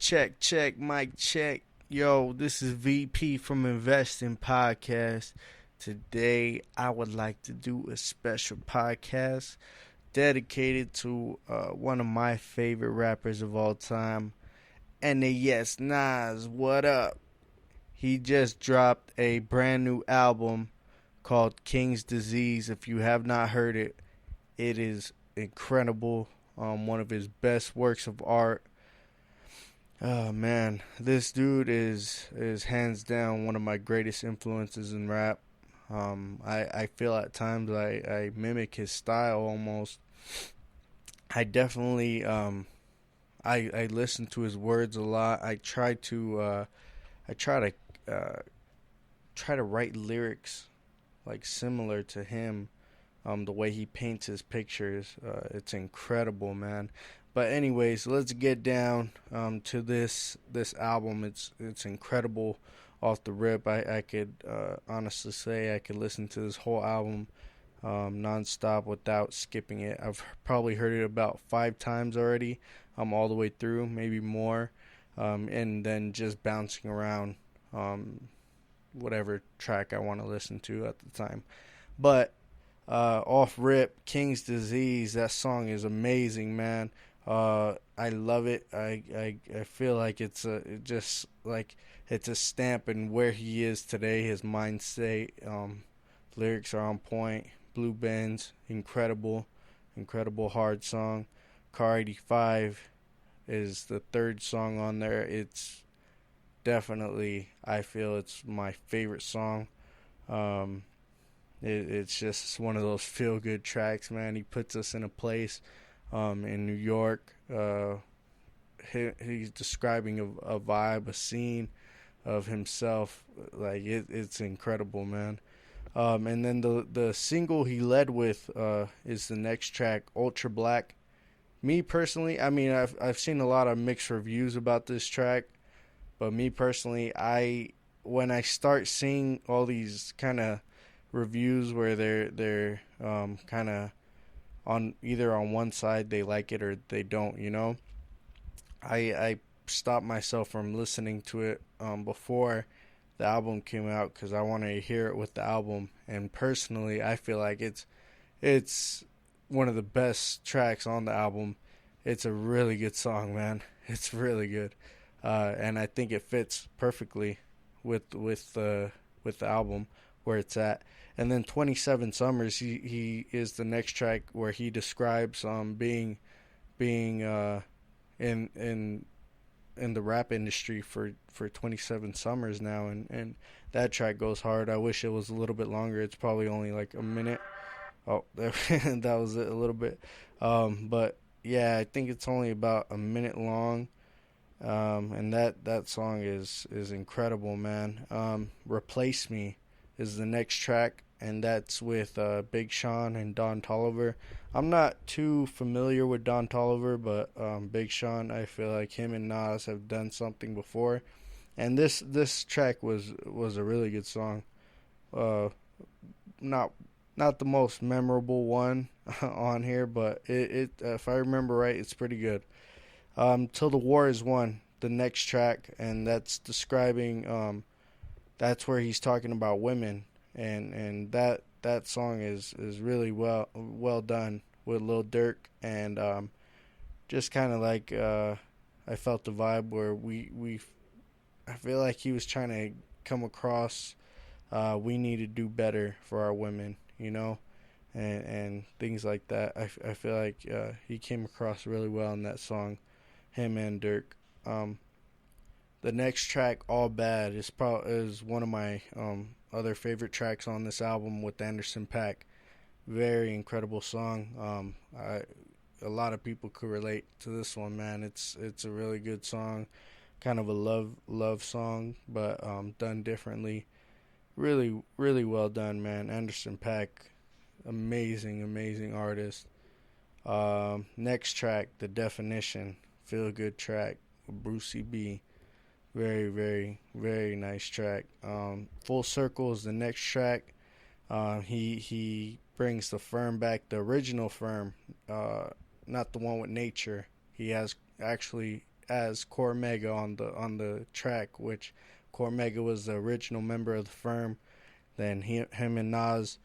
Check, check, mic check. Yo, this is VP from Investin podcast. Today, I would like to do a special podcast dedicated to one of my favorite rappers of all time. And yes, Nas, what up? He just dropped a brand new album called King's Disease. If you have not heard it, it is incredible. One of his best works of art. Oh man, this dude is hands down one of my greatest influences in rap. I feel at times I mimic his style almost. I definitely I listen to his words a lot. I try to write lyrics like similar to him. The way he paints his pictures, it's incredible, man. But anyways, let's get down to this album. It's incredible off the rip. I could honestly say I could listen to this whole album nonstop without skipping it. I've probably heard it about 5 times already, all the way through, maybe more, and then just bouncing around whatever track I want to listen to at the time. But off rip, King's Disease, that song is amazing, man. I love it. I feel like it's a stamp in where he is today, his mind state. Lyrics are on point. Blue Benz, incredible hard song. Car 85 is the third song on there. It's definitely, I feel it's my favorite song. It's just one of those feel good tracks, man. He puts us in a place in New York. He's describing a vibe, a scene of himself. Like it's incredible, man. And then the single he led with is the next track, Ultra Black. Me personally, I mean, I've seen a lot of mixed reviews about this track, but me personally, when I start seeing all these kind of reviews where they're kind of on either on one side they like it or they don't, I stopped myself from listening to it before the album came out because I wanted to hear it with the album. And personally, I feel like it's one of the best tracks on the album. It's a really good song, man. It's really good, and I think it fits perfectly with the album where it's at. And then 27 Summers, he is the next track where he describes being in the rap industry for 27 summers now, and that track goes hard. I wish it was a little bit longer. It's probably only like a minute. Oh, that was it a little bit. But yeah, I think it's only about a minute long. And that song is incredible, man. Replace Me is the next track, and that's with Big Sean and Don Toliver. I'm not too familiar with Don Toliver, but Big Sean, I feel like him and Nas have done something before, and this track was a really good song. Not the most memorable one on here, but it if I remember right, it's pretty good. Till the War Is Won, the next track, and that's describing that's where he's talking about women, and that song is really well done with Lil Durk, and just kind of like I felt the vibe where I feel like he was trying to come across we need to do better for our women, and things like that. I feel like he came across really well in that song, him and Durk. The next track, All Bad, is one of my other favorite tracks on this album with Anderson .Paak. Very incredible song. A lot of people could relate to this one, man. It's a really good song, kind of a love song, but done differently. Really, really well done, man. Anderson .Paak, amazing artist. Next track, The Definition, feel good track with Brucey B. Very, very, very nice track. Full Circle is the next track. He brings the Firm back, the original Firm, not the one with Nature. He has actually as Cormega on the track, which Cormega was the original member of the firm. Then him and Nas,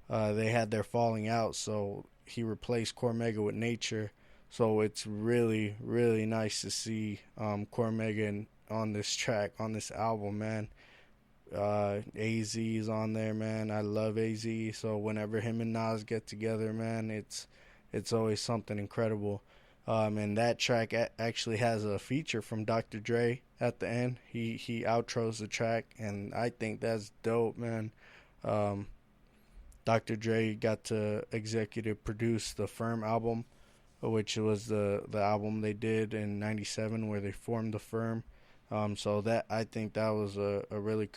they had their falling out, so he replaced Cormega with Nature. So it's really, really nice to see Cormega on this track, on this album, man. AZ is on there, man. I love AZ. So whenever him and Nas get together, man, it's always something incredible. And that track actually has a feature from Dr. Dre at the end. He outros the track, and I think that's dope, man. Dr. Dre got to executive produce the Firm album, which was the album they did in '97 where they formed the Firm. So that, I think that was a really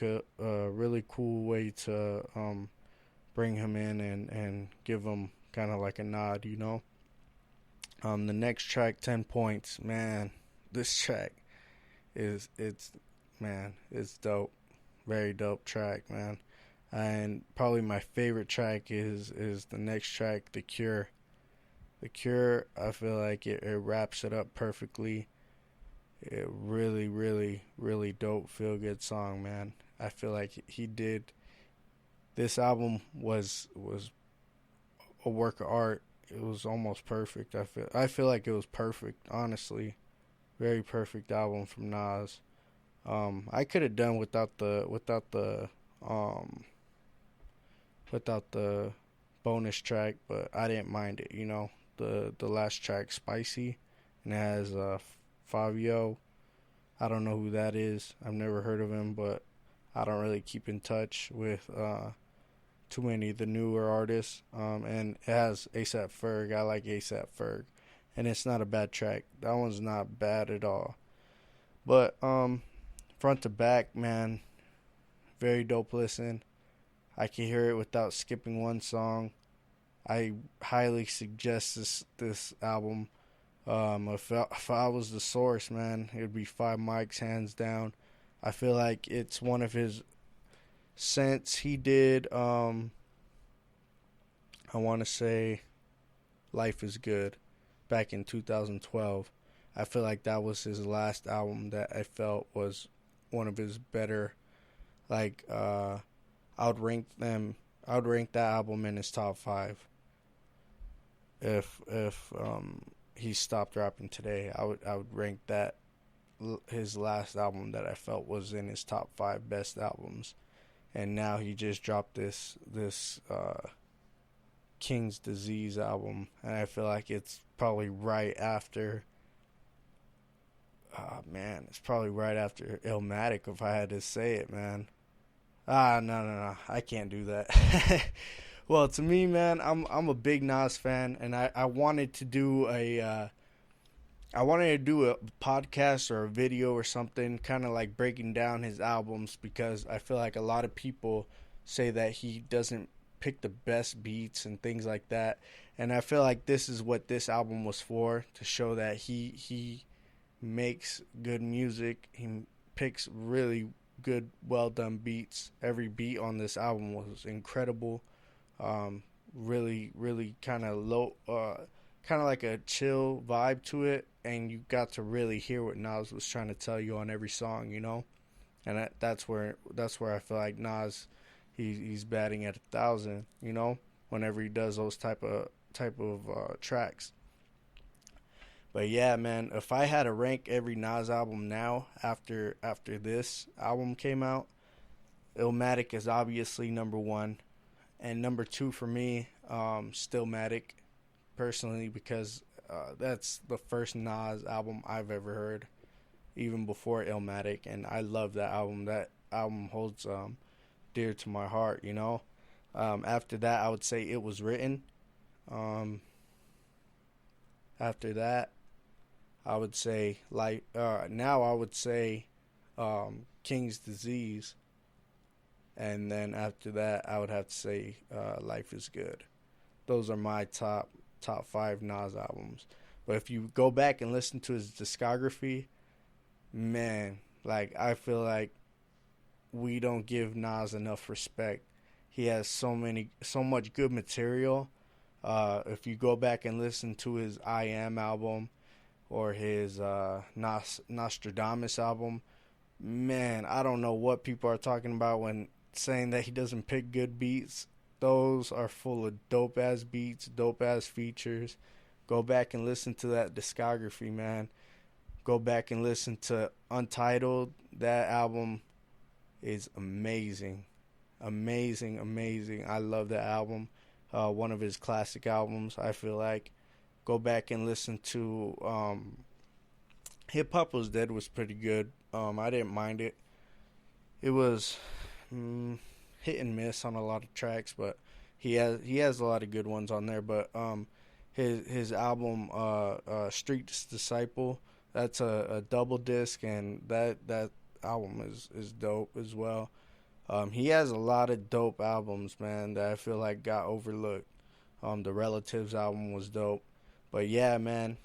cool way to bring him in and give him kind of like a nod, you know. The next track, 10 Points, man. This track it's dope. Very dope track, man. And probably my favorite track is the next track, The Cure. The Cure, I feel like it wraps it up perfectly. It really, really, really dope, feel good song, man. I feel like he did. This album was a work of art. It was almost perfect. I feel like it was perfect, honestly. Very perfect album from Nas. I could have done without the bonus track, but I didn't mind it. You know, the last track, Spicy, and it has Fabio. I don't know who that is. I've never heard of him, but I don't really keep in touch with too many of the newer artists. And it has A$AP Ferg. I like A$AP Ferg, and it's not a bad track. That one's not bad at all. But front to back, man, very dope listen. I can hear it without skipping one song. I highly suggest this album. If I was the source, man, it would be 5 mics, hands down. I feel like it's one of his, since he did, I want to say Life is Good back in 2012. I feel like that was his last album that I felt was one of his better. Like, I would rank that album in his top 5. If he stopped rapping today, I would rank that his last album that I felt was in his top 5 best albums. And now he just dropped this King's Disease album, and I feel like it's probably right after. It's probably right after Illmatic, if I had to say it, man. No, I can't do that. Well, to me, man, I'm a big Nas fan, and I wanted to do a podcast or a video or something, kind of like breaking down his albums, because I feel like a lot of people say that he doesn't pick the best beats and things like that, and I feel like this is what this album was for, to show that he makes good music. He picks really good, well done beats. Every beat on this album was incredible. Really, really kind of low, kind of like a chill vibe to it, and you got to really hear what Nas was trying to tell you on every song, you know. And that's where I feel like Nas, he's batting at 1,000, you know, whenever he does those type of tracks. But yeah, man, if I had to rank every Nas album now after this album came out, Illmatic is obviously number 1, and number 2 for me, Stillmatic, personally, because that's the first Nas album I've ever heard, even before Illmatic, and I love that album. That album holds dear to my heart, you know. After that, I would say It Was Written. After that, I would say King's Disease, and then after that, I would have to say Life is Good. Those are my top 5 Nas albums. But if you go back and listen to his discography, man, like, I feel like we don't give Nas enough respect. He has so much good material. If you go back and listen to his I Am album, or his Nostradamus album. Man, I don't know what people are talking about when saying that he doesn't pick good beats. Those are full of dope ass beats, dope ass features. Go back and listen to that discography, man. Go back and listen to Untitled. That album is amazing. Amazing, amazing. I love that album. One of his classic albums, I feel like. Go back and listen to Hip Hop Was Dead was pretty good. I didn't mind it. It was hit and miss on a lot of tracks, but he has a lot of good ones on there. But his album Street's Disciple, that's a double disc, and that album is dope as well. He has a lot of dope albums, man, that I feel like got overlooked. The Relatives album was dope. But yeah, man,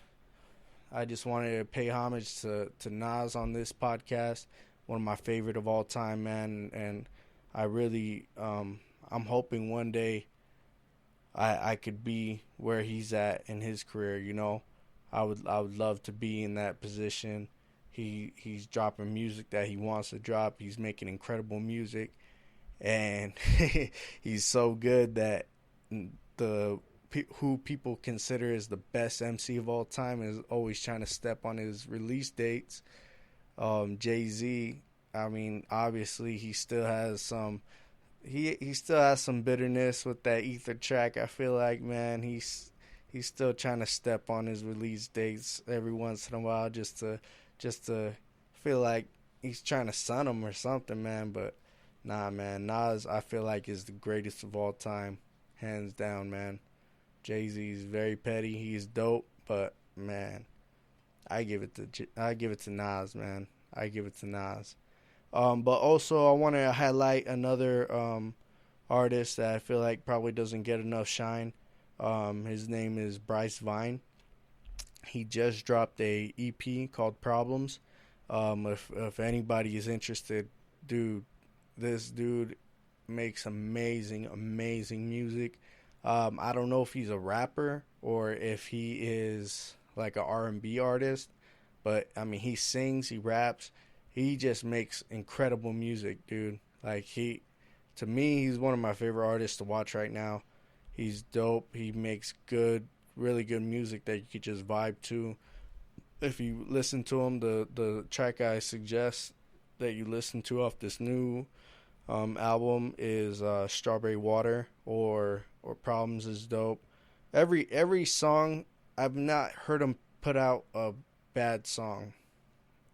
I just wanted to pay homage to Nas on this podcast. One of my favorite of all time, man. And I really, I'm hoping one day I could be where he's at in his career, you know. I would love to be in that position. He's dropping music that he wants to drop. He's making incredible music, and he's so good that the who people consider as the best MC of all time is always trying to step on his release dates. Jay-Z, I mean, obviously he still has some he still has some bitterness with that Ether track. I feel like, man, he's still trying to step on his release dates every once in a while just to feel like he's trying to sun him or something, man. But nah, man, Nas, I feel like, is the greatest of all time, hands down, man. Jay-Z is very petty. He's dope, but man, I give it to Nas, man. I give it to Nas. But also I want to highlight another artist that I feel like probably doesn't get enough shine. His name is Bryce Vine. He just dropped a EP called Problems. If anybody is interested, dude, this dude makes amazing music. I don't know if he's a rapper or if he is like an R&B artist, but I mean, he sings, he raps, he just makes incredible music, dude. Like, to me, he's one of my favorite artists to watch right now. He's dope. He makes really good music that you could just vibe to. If you listen to him, the track I suggest that you listen to off this new album is Strawberry Water or Problems is dope. Every song, I've not heard him put out a bad song.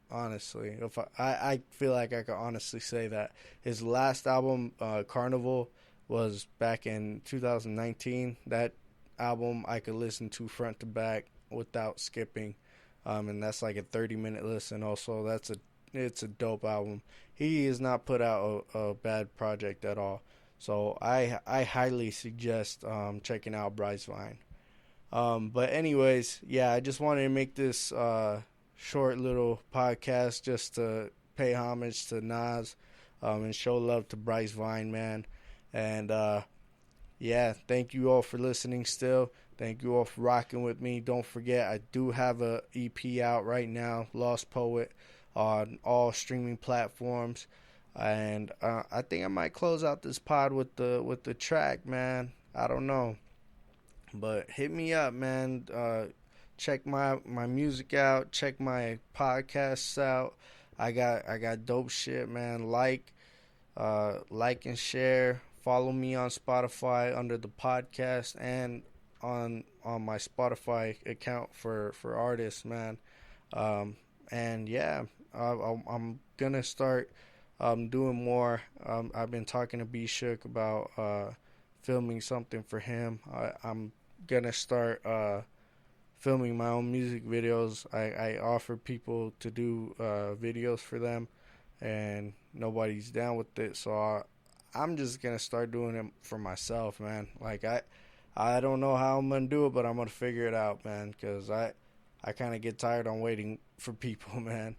Honestly, if I feel like I could honestly say that his last album, Carnival, was back in 2019. That album I could listen to front to back without skipping, and that's like a 30-minute listen. Also, it's a dope album. He has not put out a bad project at all. So I highly suggest checking out Bryce Vine. But anyways, yeah, I just wanted to make this short little podcast just to pay homage to Nas and show love to Bryce Vine, man. And yeah, thank you all for listening still. Thank you all for rocking with me. Don't forget, I do have a EP out right now, Lost Poet, on all streaming platforms. And I think I might close out this pod with the track, man. I don't know. But hit me up, man. Check my music out. Check my podcasts out. I got dope shit, man. Like and share. Follow me on Spotify under the podcast and on my Spotify account for artists, man. And yeah, I'm gonna start doing more. I've been talking to B Shook about filming something for him. I'm gonna start filming my own music videos. I offer people to do videos for them, and nobody's down with it. So I'm just gonna start doing it for myself, man. Like I don't know how I'm gonna do it, but I'm gonna figure it out, man. Cause I kind of get tired on waiting for people, man.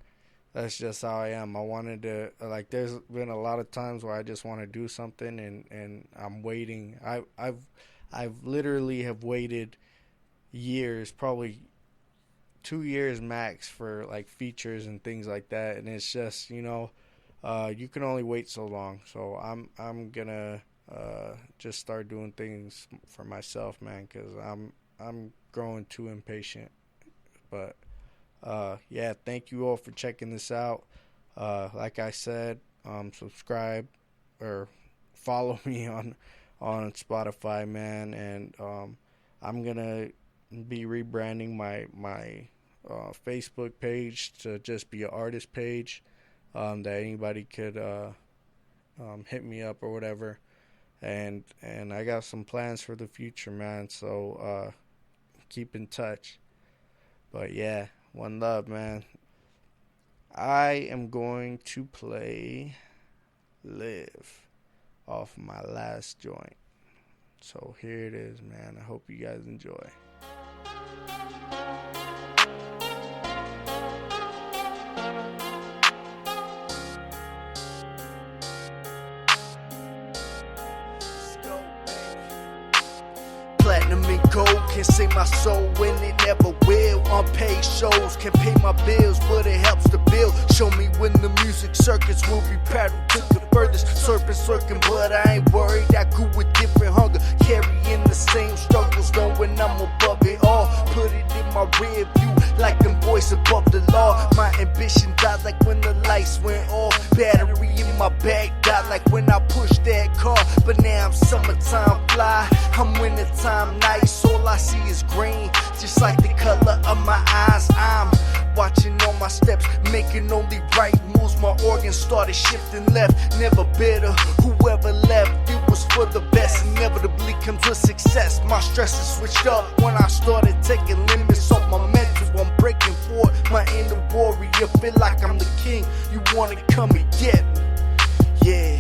That's just how I am. I wanted to, like, there's been a lot of times where I just want to do something and I'm waiting. I've literally have waited years, probably 2 years max for like features and things like that, and it's just, you can only wait so long. So I'm gonna just start doing things for myself, man, because I'm growing too impatient. But yeah, thank you all for checking this out. Like I said, subscribe or follow me on Spotify, man, and I'm gonna be rebranding my Facebook page to just be an artist page, that anybody could hit me up or whatever, and I got some plans for the future, man. So keep in touch. But yeah, one love, man. I am going to play Live off my last joint. So here it is, man. I hope you guys enjoy. Platinum and gold can save my soul when it never will. Unpaid shows can pay my bills, but it helps to build. Show me when the music circuits will be paddled to the furthest. Serpent circling, but I ain't worried. I grew with different hunger, carrying the same struggles, knowing I'm above it all. Put it in my rear view like them boys above the law. My ambition died like when the lights went off. Battery in my bag died like when I pushed that car. But now I'm summertime fly, I'm wintertime nice. All I see is green, just like the color of my eyes. I'm watching all my steps, making only right moves. My organs started shifting left, never bitter. Whoever left, it was for the best. Inevitably comes with success. My stress is switched up when I started taking limits off my mental. I'm breaking forward, my inner warrior. Feel like I'm the king. You wanna come and get me? Yeah.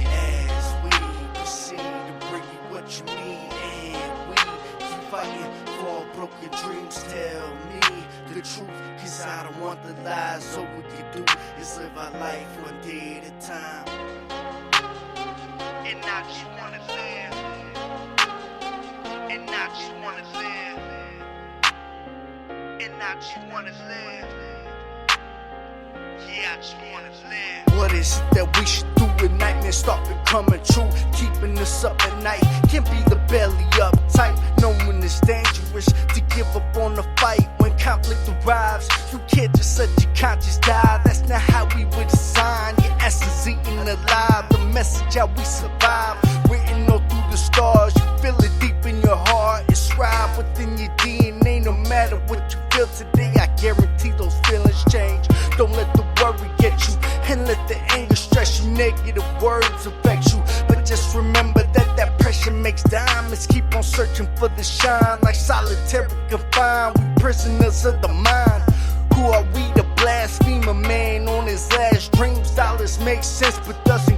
As we proceed to bring you what you need, and we keep fighting for all broken dreams. Tell me the truth, cause I don't want the lies. All we can do is live our life one day at a time. And I just wanna live. And I just wanna live. And I just wanna live. Yeah, I just wanna live. What is it that we should do when nightmares start becoming true? Keeping us up at night can't be the belly up tight, knowing it's dangerous to give up on the fight when conflict arrives. You can't just let your conscience die. That's not how we were designed. Your essence eaten alive. The message how we survive, written all through the stars. You feel it deep in your heart. It's scribed within your DNA. No matter what you feel today, I guarantee those feelings change. Don't let the worry get you, and let the anger stress you. Negative words affect you, but just remember that pressure makes diamonds. Keep on searching for the shine, like solitary confined. We prisoners of the mind. Who are we to blaspheme a man on his last dreams? Dollars make sense, but doesn't